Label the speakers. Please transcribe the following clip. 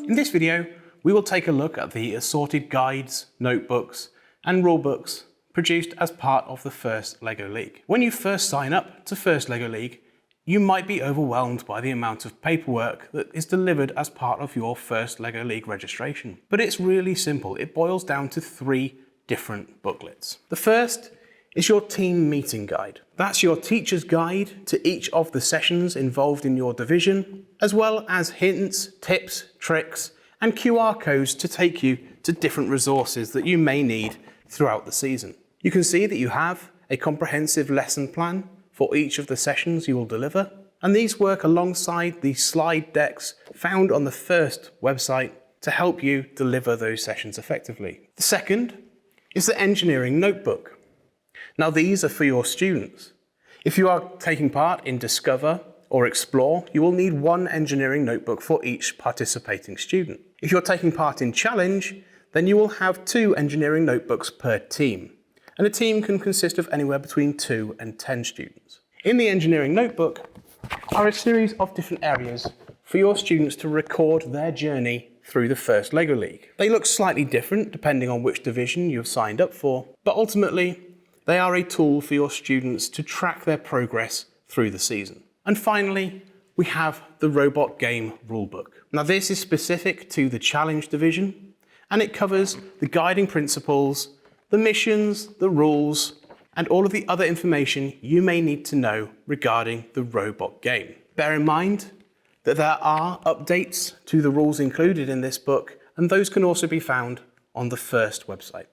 Speaker 1: In this video, we will take a look at the assorted guides, notebooks, and rulebooks produced as part of the First LEGO League. When you first sign up to First LEGO League, you might be overwhelmed by the amount of paperwork that is delivered as part of your First LEGO League registration. But it's really simple. It boils down to 3 different booklets. The first is your team meeting guide. That's your teacher's guide to each of the sessions involved in your division, as well as hints, tips, tricks, and QR codes to take you to different resources that you may need throughout the season. You can see that you have a comprehensive lesson plan for each of the sessions you will deliver, and these work alongside the slide decks found on the First website to help you deliver those sessions effectively. The second is the engineering notebook. Now these are for your students. If you are taking part in Discover or Explore, you will need 1 engineering notebook for each participating student. If you're taking part in Challenge, then you will have 2 engineering notebooks per team, and a team can consist of anywhere between 2 and 10 students. In the engineering notebook are a series of different areas for your students to record their journey through the First LEGO League. They look slightly different depending on which division you've signed up for, but ultimately they are a tool for your students to track their progress through the season. And finally, we have the Robot Game Rulebook. Now this is specific to the Challenge division, and it covers the guiding principles, the missions, the rules, and all of the other information you may need to know regarding the robot game. Bear in mind that there are updates to the rules included in this book, and those can also be found on the First website.